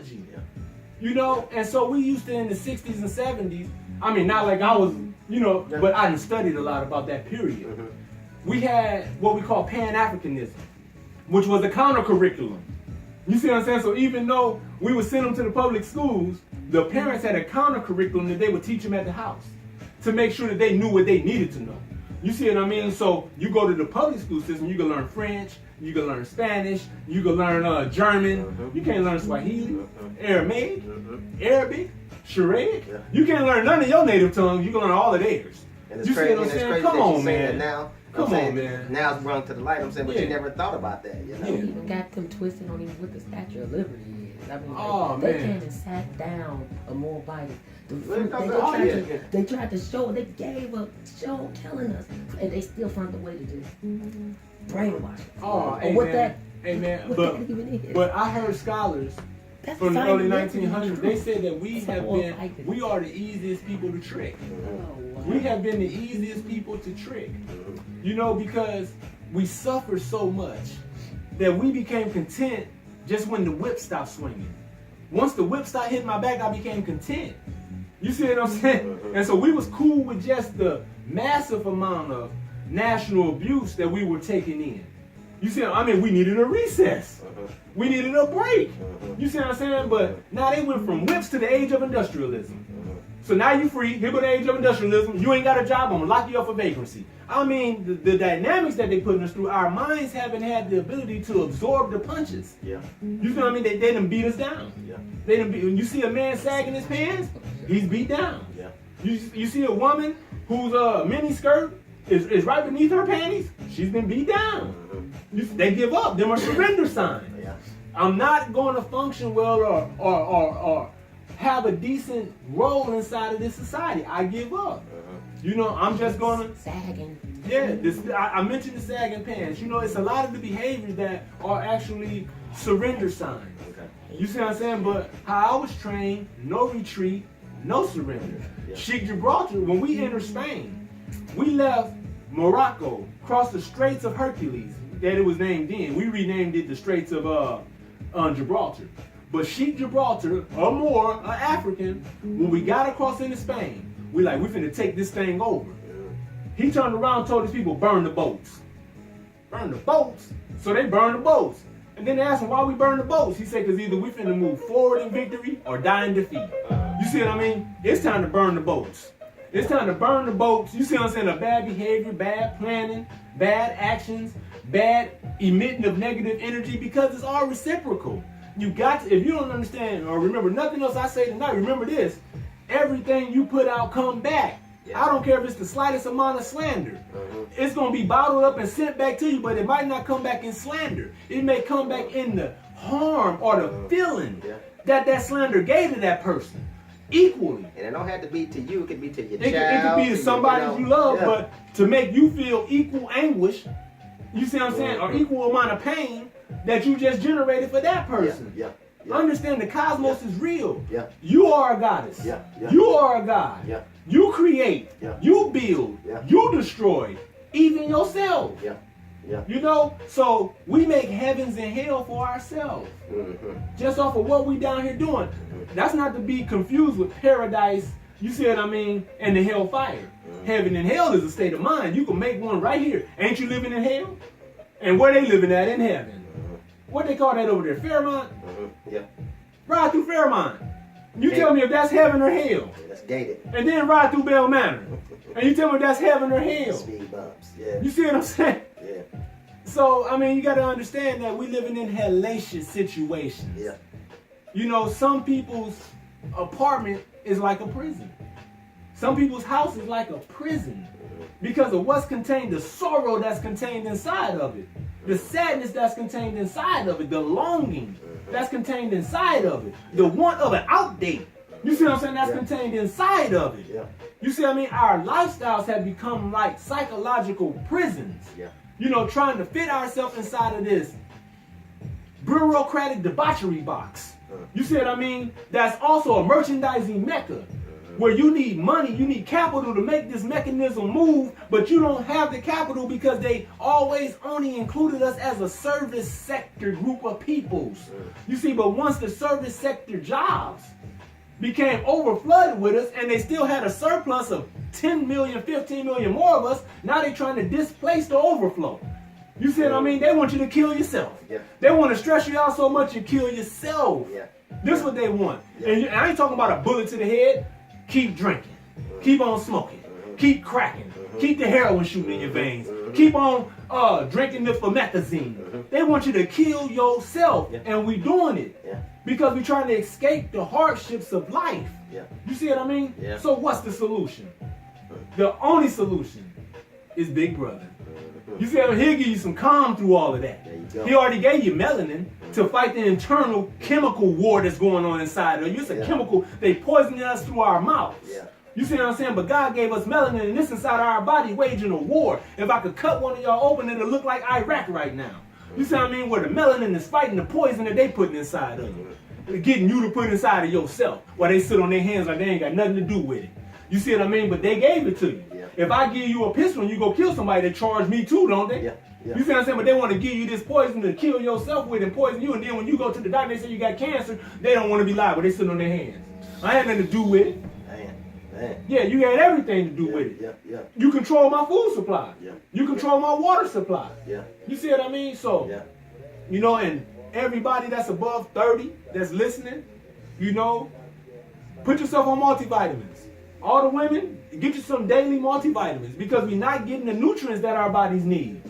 Yeah. You know, and so we used to in the 60s and 70s, I mean, not like I was, you know, but I done studied a lot about that period. We had what we call Pan-Africanism, which was a counter curriculum. You see what I'm saying? So even though we would send them to the public schools, the parents had a counter curriculum that they would teach them at the house to make sure that they knew what they needed to know. You see what I mean? So you go to the public school system, you can learn French, you can learn Spanish, you can learn German, you can't learn Swahili, Aramaic, Arabic, Syriac. You can't learn none of your native tongues, you can learn all of theirs. And it's You see crazy, what I'm and it's saying? crazy Come that on, you say man. that now. Come on, man. Now it's brought to the light. I'm saying, but Yeah. you never thought about that, you know? Yeah. Even got them twisted on even what the Statue of Liberty is. I mean, Oh, they man. came and sat down a Moabite. Oh, yeah. They tried to show, they gave a show telling us, and they still found a way to do brainwash. Oh, Or what that, amen. what that even is. But I heard scholars That's from the early scientifically 1900s, true. they said that we That's have all been, I could- we are the easiest people to trick. Oh, wow. We have been the easiest people to trick. You know, because we suffered so much that we became content just when the whip stopped swinging. Once the whip stopped hitting my back, I became content. You see what I'm saying? And so we was cool with just the massive amount of national abuse that we were taking in. You see, I mean, we needed a recess. We needed a break. You see what I'm saying? But now they went from whips to the age of industrialism. So now you free. Here go the age of industrialism. You ain't got a job. I'm gonna lock you up for vagrancy. I mean, the dynamics that they putting us through, our minds haven't had the ability to absorb the punches. Yeah. You know what I mean? They done beat us down. Yeah. They done beat, when you see a man sagging his pants, he's beat down. Yeah. You see a woman whose mini skirt is right beneath her panties, she's been beat down. They give up. They're a surrender sign. Yeah. I'm not going to function well or have a decent role inside of this society. I give up. You know, I'm just going to... Sagging. Yeah, I mentioned the sagging pants. You know, it's a lot of the behaviors that are actually surrender signs. Okay. You see what I'm saying? But how I was trained, no retreat, no surrender. Yeah. Sheikh Gibraltar, when we entered Spain, we left Morocco, crossed the Straits of Hercules, that it was named then. We renamed it the Straits of Gibraltar. But Sheikh Gibraltar, or more, an African, when we got across into Spain, we finna take this thing over. He turned around and told his people, burn the boats. Burn the boats? So they burned the boats. And then they asked him, why we burn the boats? He said, because either we finna move forward in victory or die in defeat. You see what I mean? It's time to burn the boats. It's time to burn the boats. You see what I'm saying? The bad behavior, bad planning, bad actions, bad emitting of negative energy, because it's all reciprocal. You got to, if you don't understand or remember nothing else I say tonight, remember this. Everything you put out come back. Yeah. I don't care if it's the slightest amount of slander. It's going to be bottled up and sent back to you, but it might not come back in slander. It may come back in the harm or the feeling that slander gave to that person. Equally. And it don't have to be to you. It could be to your It child. could be to somebody you love, Yeah. but to make you feel equal anguish, you see what I'm saying, or equal amount of pain that you just generated for that person. Yeah. Understand the cosmos is real. Yeah. You are a goddess. Yeah. You are a god. Yeah. You create. Yeah. You build. Yeah. You destroy. Even yourself. Yeah. Yeah. You know? So we make heavens and hell for ourselves. Just off of what we down here doing. That's not to be confused with paradise, you see what I mean, and the hellfire. Heaven and hell is a state of mind. You can make one right here. Ain't you living in hell? And where they living at in heaven? What they call that over there? Fairmont? Yeah. Ride through Fairmont. You tell me if that's heaven or hell. That's gated. And then ride through Bell Manor. And you tell me if that's heaven or hell. Speed bumps. Yeah. You see what I'm saying? Yeah. So, I mean, you got to understand that we living in hellacious situations. Yeah. You know, some people's apartment is like a prison. Some people's house is like a prison because of what's contained, the sorrow that's contained inside of it, the sadness that's contained inside of it, the longing that's contained inside of it, the want of an outdate. You see what I'm saying? That's contained inside of it. Yeah. You see what I mean? Our lifestyles have become like psychological prisons. Yeah. You know, trying to fit ourselves inside of this bureaucratic debauchery box. You see what I mean? That's also a merchandising mecca. where you need money, you need capital to make this mechanism move, but you don't have the capital because they always only included us as a service sector group of peoples. You see, but once the service sector jobs became overflooded with us and they still had a surplus of 10 million, 15 million more of us, now they're trying to displace the overflow. You see what I mean? They want you to kill yourself. Yeah. They want to stress you out so much you kill yourself. Yeah. This is what they want. Yeah. And I ain't talking about a bullet to the head. Keep drinking. Keep on smoking. Keep cracking. Keep the heroin shooting in your veins. Keep on drinking the promethazine. They want you to kill yourself. Yeah. And we doing it. Yeah. Because we're trying to escape the hardships of life. Yeah. You see what I mean? Yeah. So what's the solution? The only solution is Big Brother. You see, he'll give you some calm through all of that. There you go. He already gave you melanin to fight the internal chemical war that's going on inside of you. It's a chemical, they poisoning us through our mouths. Yeah. You see what I'm saying? But God gave us melanin, and this inside our body waging a war. If I could cut one of y'all open, it'll look like Iraq right now. You see what I mean? Where the melanin is fighting the poison that they putting inside of you. They're getting you to put inside of yourself. While they sit on their hands like they ain't got nothing to do with it. You see what I mean? But they gave it to you. Yeah. If I give you a pistol and you go kill somebody, they charge me too, don't they? Yeah. Yeah. You see what I'm saying? But they want to give you this poison to kill yourself with and poison you. And then when you go to the doctor, they say you got cancer. They don't want to be liable. They sit on their hands. I had nothing to do with it. Man. Yeah, you had everything to do with it. Yeah. Yeah. You control my food supply. Yeah. You control my water supply. Yeah. You see what I mean? So, Yeah. you know, and everybody that's above 30 that's listening, you know, put yourself on multivitamins. All the women, get you some daily multivitamins because we're not getting the nutrients that our bodies need.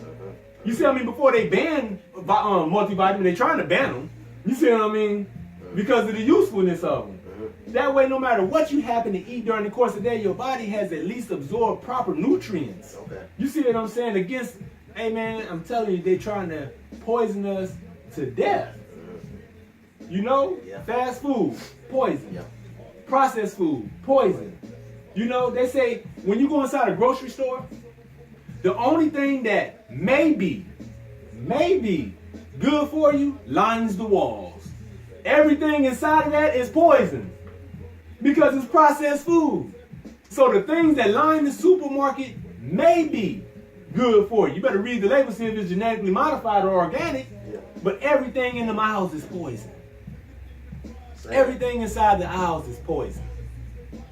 You see what I mean? Before they ban multivitamins, they're trying to ban them. You see what I mean? Because of the usefulness of them. That way, no matter what you happen to eat during the course of the day, your body has at least absorbed proper nutrients. Okay. You see what I'm saying? Against, hey man, I'm telling you, they're trying to poison us to death. You know? Yeah. Fast food, poison. Yeah. Processed food, poison. You know, they say when you go inside a grocery store, the only thing that may be good for you lines the walls. Everything inside of that is poison because it's processed food. So the things that line the supermarket may be good for you. You better read the label, see if it's genetically modified or organic. Yeah. But everything in the aisles is poison. Same. Everything inside the aisles is poison.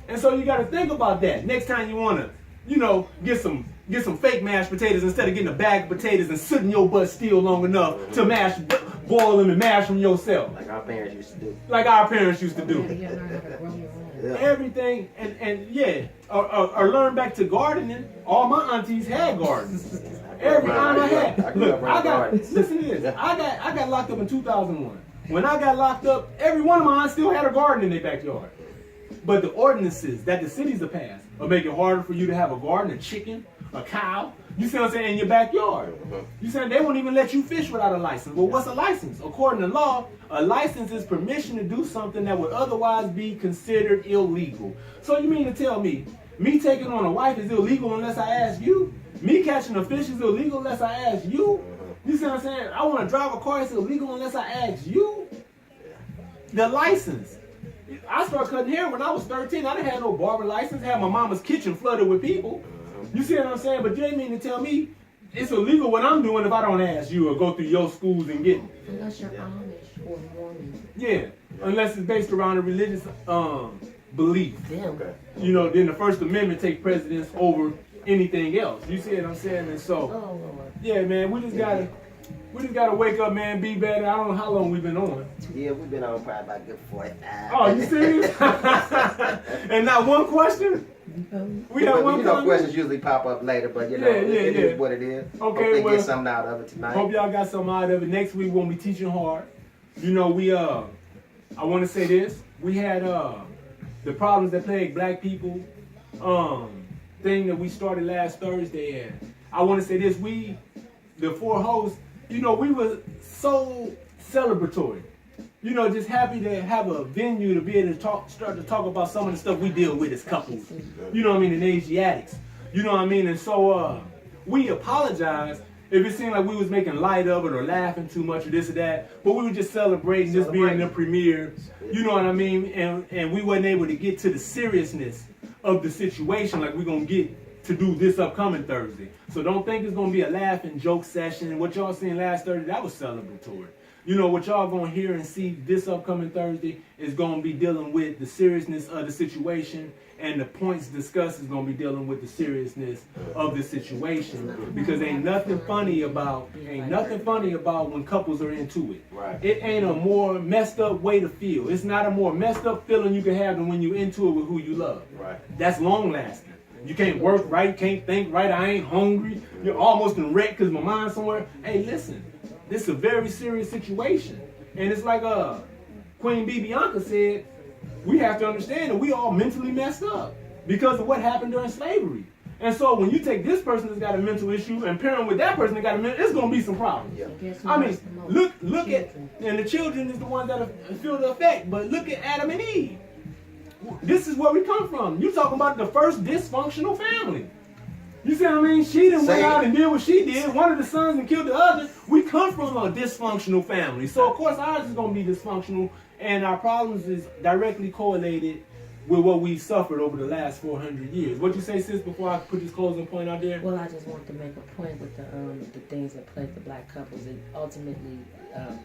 And so you got to think about that. Next time you want to, you know, get some fake mashed potatoes instead of getting a bag of potatoes and sitting your butt still long enough to boil them and mash them yourself. Like our parents used to do. Like our parents used to You gotta do. learn how to grow your own. Yeah. Everything, and yeah, or learn back to gardening. All my aunties had gardens. Every aunt I had. Look, I got, listen to this. I got locked up in 2001. When I got locked up, every one of my aunts still had a garden in their backyard. But the ordinances that the cities have passed will make it harder for you to have a garden, a chicken, a cow, you see what I'm saying, in your backyard. You saying they won't even let you fish without a license. Well, what's a license? According to law, a license is permission to do something that would otherwise be considered illegal. So you mean to tell me taking on a wife is illegal unless I ask you? Me catching a fish is illegal unless I ask you? You see what I'm saying? I want to drive a car, it's illegal unless I ask you? The license. I started cutting hair when I was 13. I didn't have no barber license. I had my mama's kitchen flooded with people. You see what I'm saying? But you ain't mean to tell me it's illegal what I'm doing if I don't ask you or go through your schools and get it. Unless you're Amish or Mormon. Yeah, unless it's based around a religious belief. Them. Okay. You know, then the First Amendment takes precedence over anything else. You see what I'm saying? And so, Oh Lord. yeah, man, we just gotta wake up, man, be better. I don't know how long we've been on. Yeah, we've been on probably about a good 45. Oh, you serious? And not one question? We But, have one you know, question? questions usually pop up later, but you know, it is what it is. Okay, Hope they well, get something out of it tonight. Hope y'all got something out of it. Next week we'll be teaching hard. You know, I want to say this. We had the problems that plague black people thing that we started last Thursday. And I want to say this. The four hosts, you know, we were so celebratory. You know, just happy to have a venue to be able to start to talk about some of the stuff we deal with as couples. You know what I mean? And Asiatics. You know what I mean? And so we apologize if it seemed like we was making light of it or laughing too much or this or that, but we were just celebrating this being the premiere, you know what I mean? And we wasn't able to get to the seriousness of the situation like we're going to get to do this upcoming Thursday. So don't think it's going to be a laugh and joke session. What y'all seen last Thursday, that was celebratory. You know, what y'all going to hear and see this upcoming Thursday is going to be dealing with the seriousness of the situation, and the points discussed is going to be dealing with the seriousness of the situation, because ain't nothing funny about when couples are into it. Right. It ain't a more messed up way to feel. It's not a more messed up feeling you can have than when you're into it with who you love. Right. That's long lasting. You can't work right, can't think right, I ain't hungry, you're almost in wreck because my mind's somewhere. Hey, listen, this is a very serious situation. And it's like Queen B. Bianca said, we have to understand that we all mentally messed up because of what happened during slavery. And so when you take this person that's got a mental issue and pair them with that person that got a mental, it's going to be some problems. Yeah. I mean, look at, and the children is the ones that feel the effect, but look at Adam and Eve. This is where we come from. You talking about the first dysfunctional family. You see what I mean? She done went out and did what she did. One of the sons and killed the other. We come from a dysfunctional family. So, of course, ours is going to be dysfunctional. And our problems is directly correlated with what we suffered over the last 400 years. What'd you say, sis, before I put this closing point out there? Well, I just want to make a point with the things that plague the black couples. It ultimately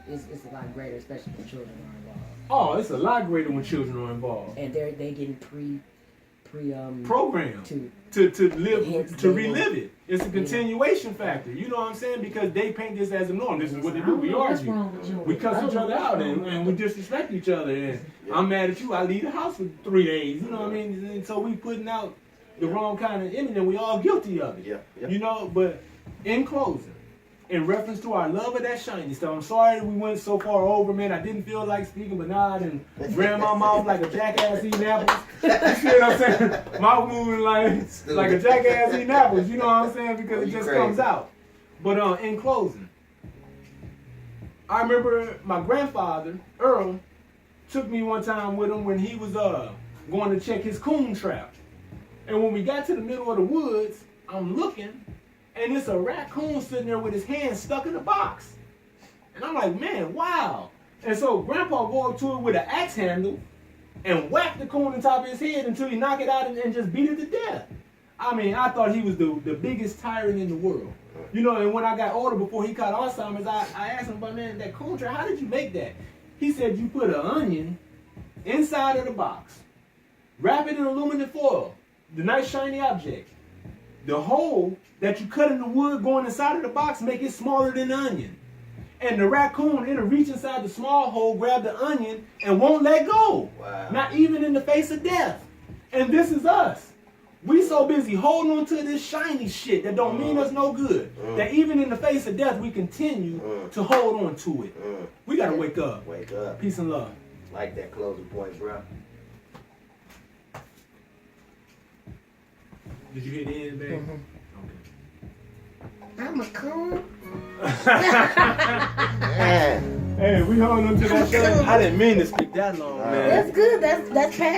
it's a lot greater, especially when children are involved. Oh, it's a lot greater when children are involved. And they getting programmed to relive it. It's a continuation factor. You know what I'm saying? Because they paint this as a norm. This is what they do. We argue. We cuss each other out and we disrespect each other. And I'm mad at you. I leave the house for 3 days. You know what I mean? And so we putting out the wrong kind of image, and we all guilty of it. Yeah. You know. But in closing, in reference to our love of that shiny stuff, I'm sorry we went so far over, man. I didn't feel like speaking, but now I done ran my mouth like a jackass eating apples. You see what I'm saying? Mouth moving like a jackass eating apples. You know what I'm saying? Because it just comes out. But in closing, I remember my grandfather, Earl, took me one time with him when he was going to check his coon trap. And when we got to the middle of the woods, I'm looking, and it's a raccoon sitting there with his hand stuck in a box. And I'm like, man, wow. And so Grandpa go up to it with an axe handle and whack the coon on top of his head until he knock it out and just beat it to death. I mean, I thought he was the biggest tyrant in the world. You know, and when I got older, before he caught Alzheimer's, I asked him about, man, that coon trap, how did you make that? He said, you put an onion inside of the box, wrap it in aluminum foil, the nice shiny object. The hole that you cut in the wood going inside of the box, make it smaller than the onion. And the raccoon, it'll reach inside the small hole, grab the onion, and won't let go. Wow. Not even in the face of death. And this is us. We so busy holding on to this shiny shit that don't mean us no good, that even in the face of death, we continue to hold on to it. We got to wake up. Wake up. Peace and love. Like that closing point, bro. Did you hear the end, babe? Mm-hmm. I'm a coon. Man. Hey, we holding on to that shit. I didn't mean to speak that long, man. That's good. That's past.